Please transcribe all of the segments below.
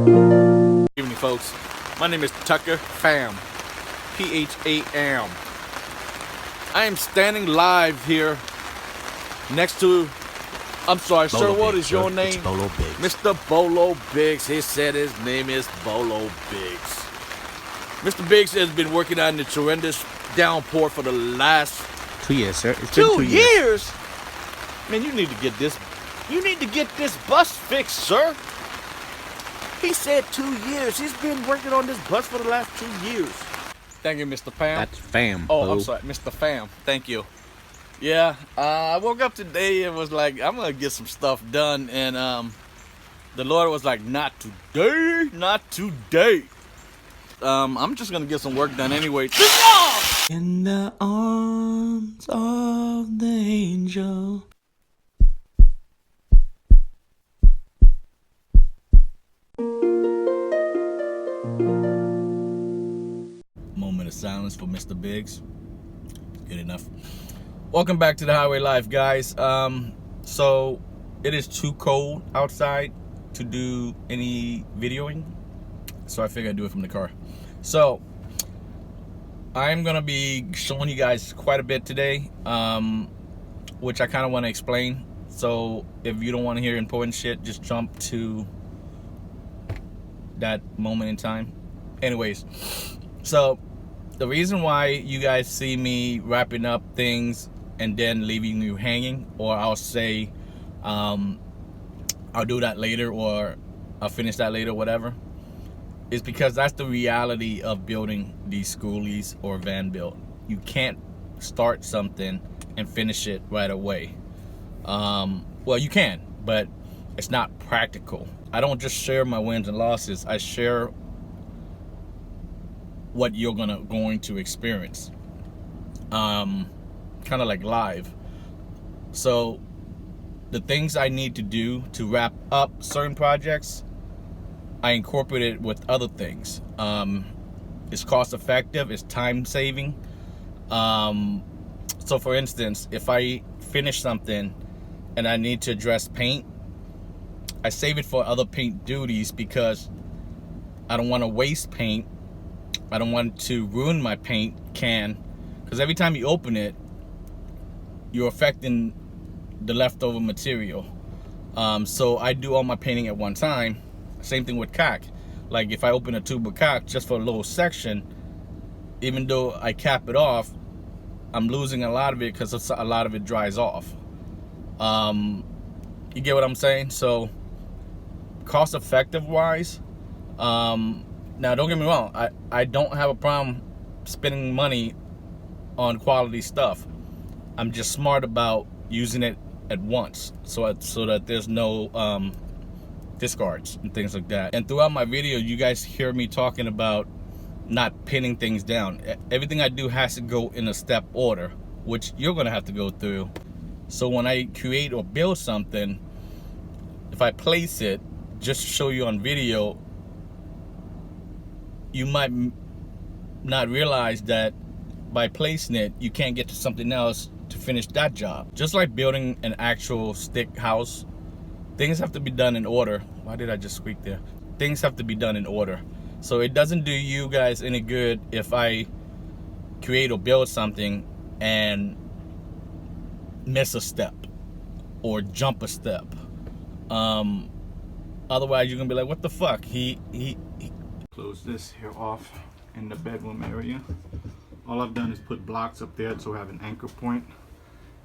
Good evening, folks. My name is Tucker Pham, P-H-A-M. I am standing live here next to, I'm sorry, Bolo sir, what Biggs, is your sir. name? It's Bolo Biggs. Mr. Bolo Biggs. He said his name is Bolo Biggs. Mr. Biggs has been working on the tremendous downpour for the last 2 years, sir. It's been 2 2 years. years. Man, you need to get this bus fixed, sir. He said 2 years. He's been working on this bus for the last 2 years. Thank you, Mr. Pham. That's Pham. Oh, I'm sorry, Mr. Pham. Thank you. Yeah, I woke up today and was like, I'm gonna get some stuff done, and the Lord was like, not today, not today. I'm just gonna get some work done anyway. In the arms of the angel. Moment of silence for Mr. Biggs. Good enough. Welcome back to the Highway Life, guys. So it is too cold outside to do any videoing, so I figured I'd do it from the car. So I'm gonna be showing you guys quite a bit today, which I kind of want to explain. So if you don't want to hear important shit, just jump to that moment in time. Anyways, so the reason why you guys see me wrapping up things and then leaving you hanging, or I'll say I'll do that later, or I'll finish that later, whatever, is because that's the reality of building these skoolies or van build. You can't start something and finish it right away. Well, you can, but it's not practical. I don't just share my wins and losses. I share what you're going to experience, kind of like live. So the things I need to do to wrap up certain projects, I incorporate it with other things. It's cost effective, it's time saving. So for instance, if I finish something and I need to address paint, I save it for other paint duties because I don't want to waste paint. I don't want to ruin my paint can, because every time you open it, you're affecting the leftover material. So I do all my painting at one time. Same thing with caulk. Like if I open a tube of caulk just for a little section, even though I cap it off, I'm losing a lot of it because a lot of it dries off. You get what I'm saying? So cost effective wise, now don't get me wrong, I don't have a problem spending money on quality stuff. I'm just smart about using it at once, so that there's no discards and things like that. And throughout my video, you guys hear me talking about not pinning things down. Everything I do has to go in a step order, which you're gonna have to go through. So when I create or build something, if I place it just to show you on video, you might not realize that by placing it, you can't get to something else to finish that job. Just like building an actual stick house, things have to be done in order. Why did I just squeak there? Things have to be done in order. So it doesn't do you guys any good if I create or build something and miss a step or jump a step. Otherwise you're gonna be like, what the fuck? He close this here off in the bedroom area. All I've done is put blocks up there so I have an anchor point,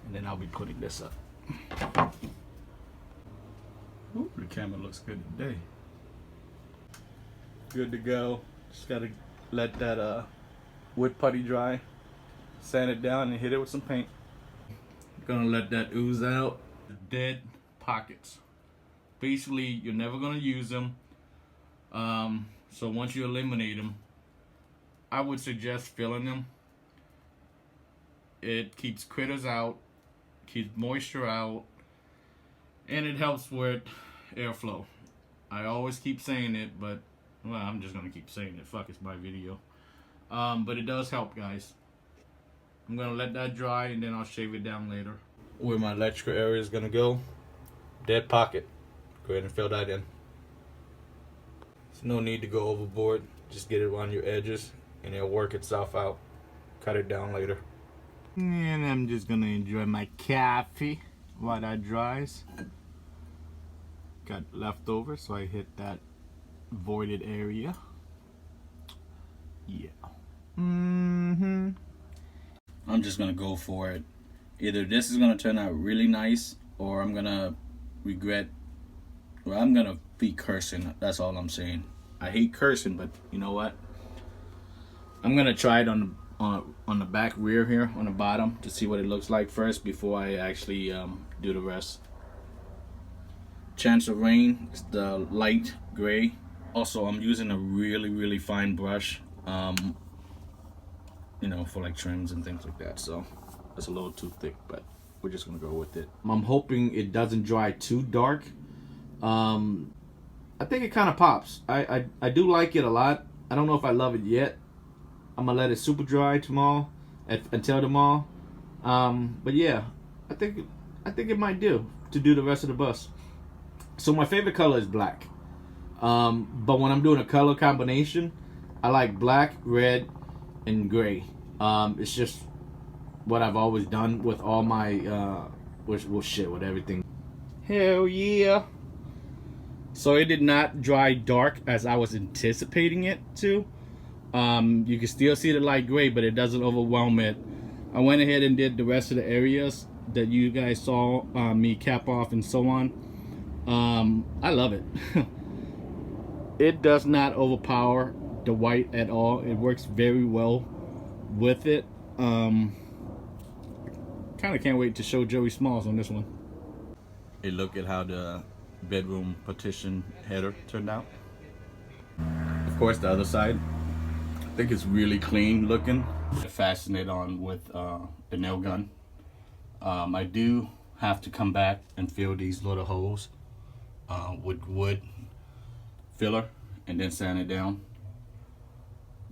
and then I'll be putting this up. Ooh, the camera looks good today. Good to go. Just gotta let that wood putty dry, sand it down, and hit it with some paint. Gonna let that ooze out. The dead pockets. Basically, you're never gonna use them. So once you eliminate them, I would suggest filling them. It keeps critters out, keeps moisture out, and it helps with airflow. I always keep saying it, but well, I'm just gonna keep saying it. Fuck, it's my video. But it does help, guys. I'm gonna let that dry and then I'll shave it down later. Where my electrical area is gonna go, dead pocket. Go ahead and fill that in. No need to go overboard. Just get it on your edges and it'll work itself out. Cut it down later. And I'm just gonna enjoy my coffee while that dries. Got leftover, so I hit that voided area. Yeah. I'm just gonna go for it. Either this is gonna turn out really nice, or I'm gonna regret. Well, I'm gonna be cursing. That's all I'm saying. I hate cursing, but you know what? I'm gonna try it on the back rear here, on the bottom, to see what it looks like first before I actually do the rest. Chance of rain is the light gray. Also, I'm using a really fine brush, you know, for like trims and things like that. So it's a little too thick, but we're just gonna go with it. I'm hoping it doesn't dry too dark. I think it kind of pops. I do like it a lot. I don't know if I love it yet. I'm gonna let it super dry tomorrow, until tomorrow. But yeah, I think it might do to do the rest of the bus. So my favorite color is black. But when I'm doing a color combination, I like black, red, and gray. It's just what I've always done with all my with everything. Hell yeah. So it did not dry dark as I was anticipating it to. You can still see the light gray, but it doesn't overwhelm it. I went ahead and did the rest of the areas that you guys saw me cap off and so on. I love it. It does not overpower the white at all. It works very well with it. Kind of can't wait to show Joey Smalls on this one. Hey, look at how the bedroom partition header turned out. Of course, the other side, I think it's really clean looking. Fasten it on with the nail gun. I do have to come back and fill these little holes with wood filler and then sand it down,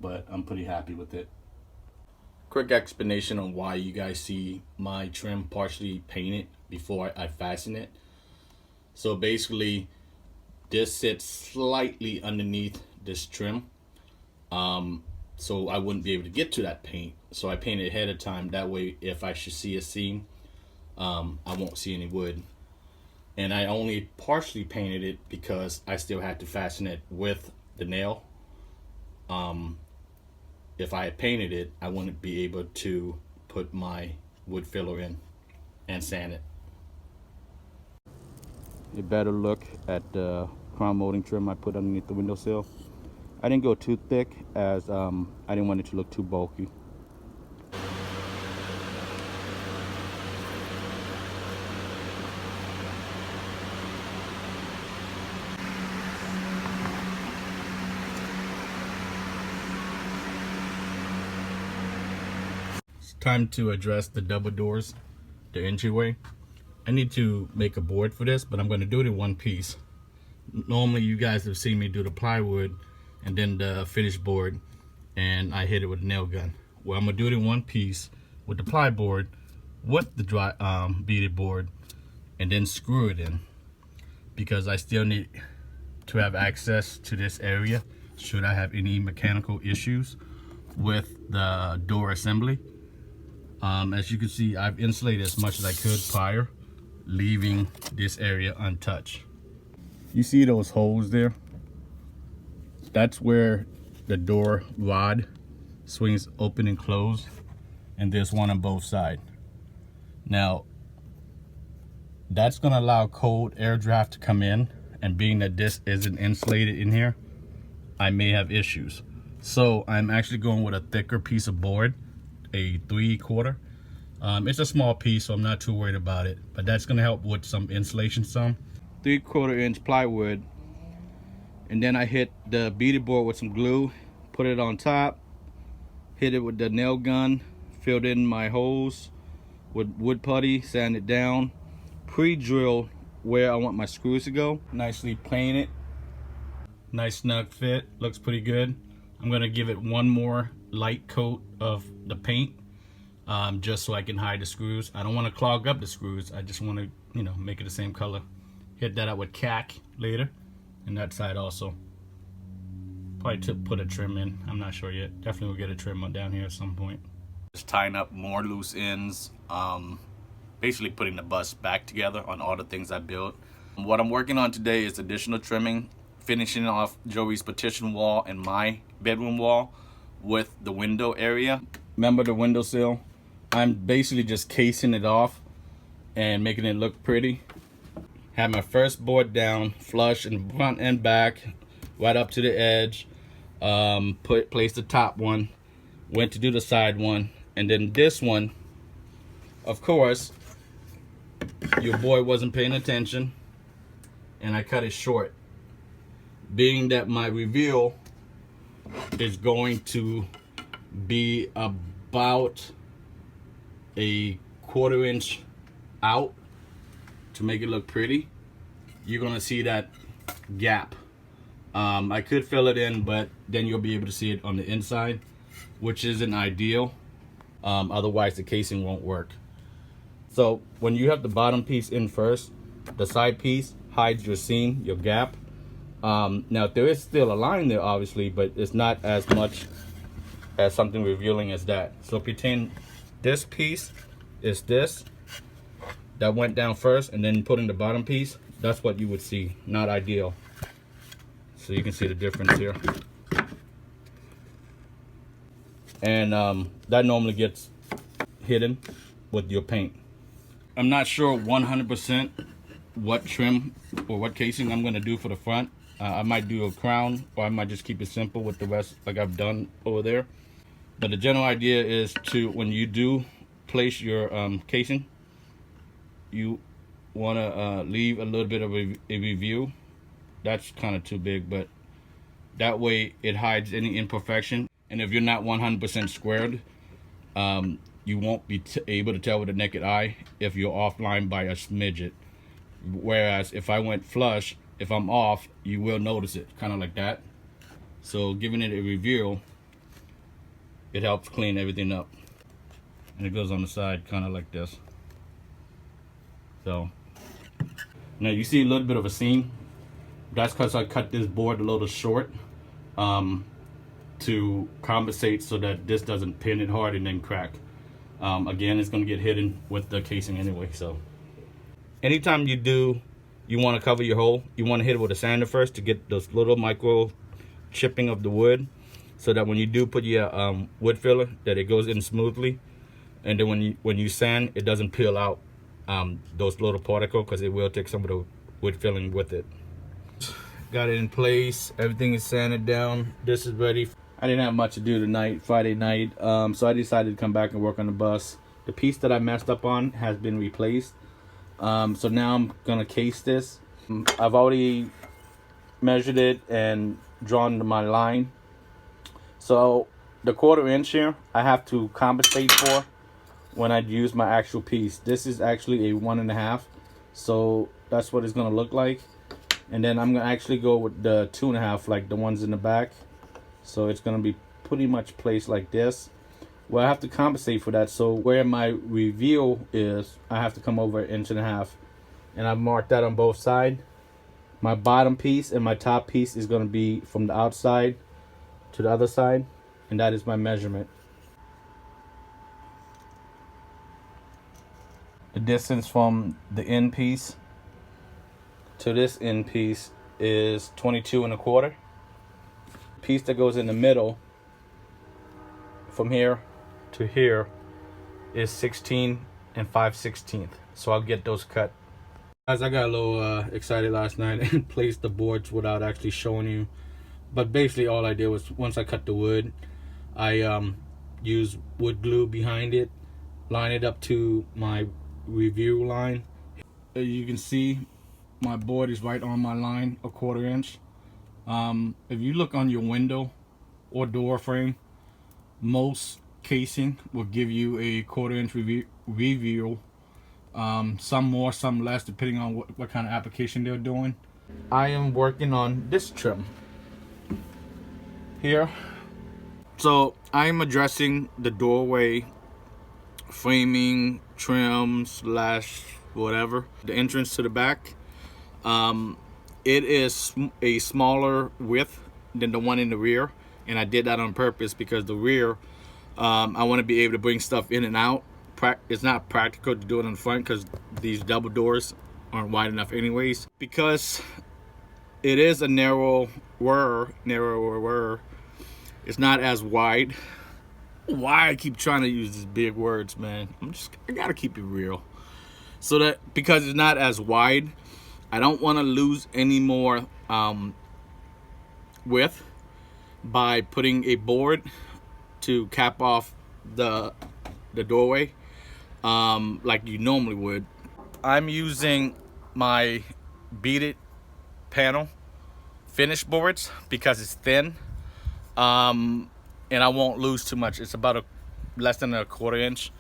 but I'm pretty happy with it. Quick explanation on why you guys see my trim partially painted before I fasten it. So basically, this sits slightly underneath this trim, so I wouldn't be able to get to that paint. So I paint it ahead of time. That way, if I should see a seam, I won't see any wood. And I only partially painted it because I still had to fasten it with the nail. If I had painted it, I wouldn't be able to put my wood filler in and sand it. A better look at the crown molding trim I put underneath the windowsill. I didn't go too thick as I didn't want it to look too bulky. It's time to address the double doors, the entryway. I need to make a board for this, but I'm going to do it in one piece. Normally you guys have seen me do the plywood and then the finished board, and I hit it with a nail gun. Well, I'm going to do it in one piece with the ply board, with the dry beaded board, and then screw it in, because I still need to have access to this area should I have any mechanical issues with the door assembly. As you can see, I've insulated as much as I could prior, leaving this area untouched. You see those holes there? That's where the door rod swings open and closed, and there's one on both sides. Now, that's gonna allow cold air draft to come in, and being that this isn't insulated in here, I may have issues. So I'm actually going with a thicker piece of board, a 3/4. It's a small piece, so I'm not too worried about it, but that's gonna help with some insulation some. 3/4 inch plywood, and then I hit the beaded board with some glue, put it on top, hit it with the nail gun, filled in my holes with wood putty, sand it down, pre-drilled where I want my screws to go, nicely painted, nice snug fit, looks pretty good. I'm gonna give it one more light coat of the paint, just so I can hide the screws. I don't want to clog up the screws. I just want to, you know, make it the same color. Hit that out with cack later, and that side also. Probably to put a trim in. I'm not sure yet. Definitely will get a trim down here at some point. Just tying up more loose ends. Basically putting the bus back together on all the things I built. What I'm working on today is additional trimming, finishing off Joey's partition wall and my bedroom wall with the window area. Remember the windowsill? I'm basically just casing it off and making it look pretty. Had my first board down, flush in front and back, right up to the edge. Placed the top one, went to do the side one, and then this one, of course, your boy wasn't paying attention, and I cut it short. Being that my reveal is going to be about a 1/4 inch out to make it look pretty, you're gonna see that gap. I could fill it in, but then you'll be able to see it on the inside, which isn't ideal. Otherwise the casing won't work. So when you have the bottom piece in first, the side piece hides your seam, your gap. Now there is still a line there obviously, but it's not as much as something revealing as that. So pretend this piece is this that went down first, and then put in the bottom piece. That's what you would see. Not ideal. So you can see the difference here. And that normally gets hidden with your paint. I'm not sure 100% what trim or what casing I'm going to do for the front. I might do a crown, or I might just keep it simple with the rest like I've done over there. But the general idea is to, when you do place your casing, you want to leave a little bit of a review. That's kind of too big, but that way it hides any imperfection. And if you're not 100% squared, you won't be able to tell with the naked eye if you're offline by a smidget. Whereas if I went flush, if I'm off, you will notice it, kind of like that. So giving it a reveal, it helps clean everything up. And it goes on the side kind of like this. So now you see a little bit of a seam. That's because I cut this board a little short to compensate so that this doesn't pin it hard and then crack. Again, it's going to get hidden with the casing anyway. So anytime you want to cover your hole, you want to hit it with a sander first to get those little micro chipping of the wood, so that when you do put your wood filler, that it goes in smoothly. And then when you sand, it doesn't peel out those little particles, because it will take some of the wood filling with it. Got it in place. Everything is sanded down. This is ready. I didn't have much to do tonight, Friday night, so I decided to come back and work on the bus. The piece that I messed up on has been replaced. So now I'm gonna case this. I've already measured it and drawn my line. So the 1/4 inch here, I have to compensate for when I use my actual piece. This is actually a 1.5, so that's what it's gonna look like. And then I'm gonna actually go with the 2.5, like the ones in the back. So it's gonna be pretty much placed like this. Well, I have to compensate for that. So where my reveal is, I have to come over 1.5 inches, and I've marked that on both sides. My bottom piece and my top piece is gonna be from the outside to the other side, and that is my measurement. The distance from the end piece to this end piece is 22.25. Piece that goes in the middle from here to here is 16 5/16. So I'll get those cut. Guys, I got a little excited last night and placed the boards without actually showing you. But basically all I did was, once I cut the wood, I used wood glue behind it, line it up to my review line. As you can see, my board is right on my line, a 1/4 inch. If you look on your window or door frame, most casing will give you a 1/4 inch reveal. Some more, some less, depending on what kind of application they're doing. I am working on this trim here. So I'm addressing the doorway framing trim / whatever, the entrance to the back. It is a smaller width than the one in the rear, and I did that on purpose because the rear, I want to be able to bring stuff in and out. It's not practical to do it in front because these double doors aren't wide enough anyways. Because it is a narrower, it's not as wide. Why I keep trying to use these big words, man? I gotta keep it real. So that because it's not as wide, I don't want to lose any more width by putting a board to cap off the doorway like you normally would. I'm using my beaded panel finish boards because it's thin, and I won't lose too much. It's about less than a 1/4 inch.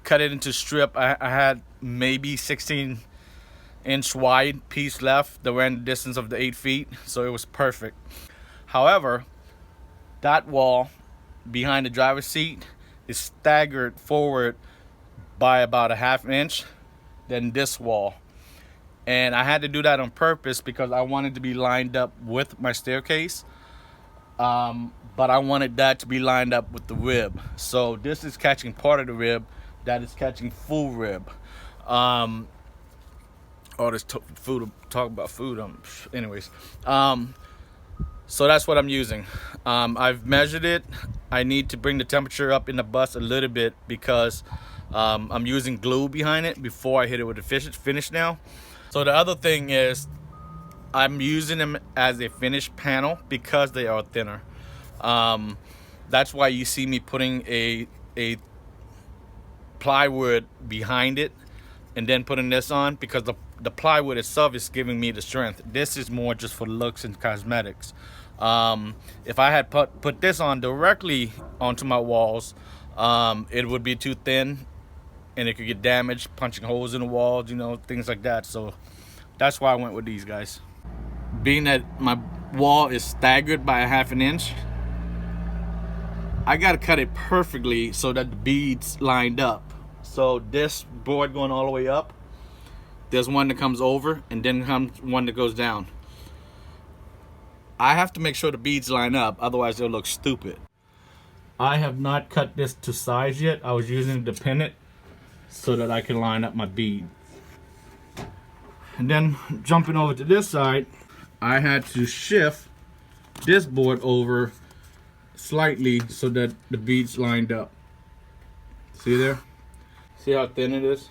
Cut it into strip. I had maybe 16-inch wide piece left that ran the distance of the 8 feet, so it was perfect. However, that wall behind the driver's seat is staggered forward by about a 1/2 inch than this wall, and I had to do that on purpose because I wanted to be lined up with my staircase, but I wanted that to be lined up with the rib. So this is catching part of the rib, that is catching full rib. All this food, talk about food. Anyways, so that's what I'm using. I've measured it. I need to bring the temperature up in the bus a little bit because I'm using glue behind it before I hit it with the finish now. So the other thing is I'm using them as a finished panel because they are thinner. That's why you see me putting a plywood behind it and then putting this on, because the plywood itself is giving me the strength. This is more just for looks and cosmetics. If I had put this on directly onto my walls, it would be too thin and it could get damaged, punching holes in the walls, you know, things like that. So that's why I went with these guys. Being that my wall is staggered by a 1/2 inch, I gotta cut it perfectly so that the beads lined up. So this board going all the way up, there's one that comes over and then comes one that goes down. I have to make sure the beads line up, otherwise they'll look stupid. I have not cut this to size yet. I was using the pennant so that I can line up my bead. And then jumping over to this side, I had to shift this board over slightly so that the beads lined up. See there? See how thin it is?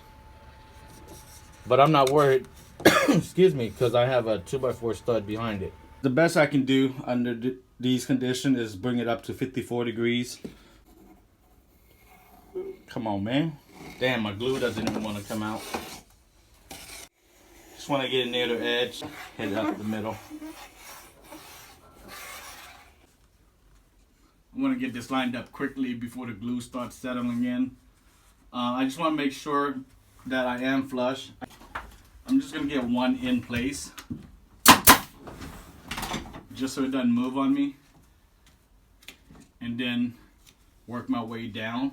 But I'm not worried, excuse me, because I have a 2x4 stud behind it. The best I can do under these conditions is bring it up to 54 degrees. Come on, man. Damn, my glue doesn't even want to come out. Just want to get it near the edge, hit it up the middle. I want to get this lined up quickly before the glue starts settling in. I just want to make sure that I am flush. I'm just going to get one in place, just so it doesn't move on me, and then work my way down.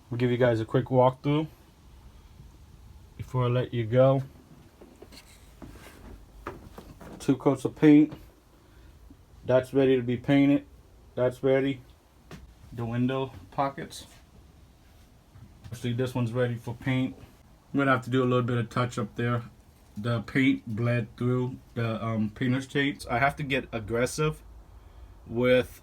I'll give you guys a quick walkthrough before I let you go. 2 coats of paint. That's ready to be painted. That's ready. The window pockets. Actually, this one's ready for paint. I'm gonna have to do a little bit of touch up there. The paint bled through the painter's tape. I have to get aggressive with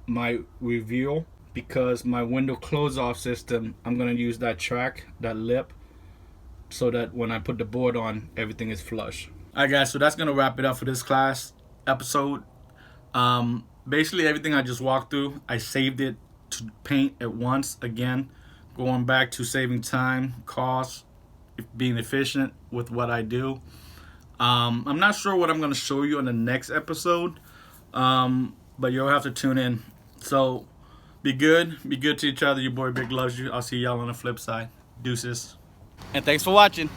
my reveal, because my window close off system, I'm gonna use that track, that lip, so that when I put the board on, everything is flush. Alright guys, so that's gonna wrap it up for this class episode. Basically everything I just walked through, I saved it to paint at once again, going back to saving time, cost, being efficient with what I do. I'm not sure what I'm gonna show you in the next episode, but you'll have to tune in. So be good to each other. Your boy Big loves you. I'll see y'all on the flip side. Deuces. And thanks for watching.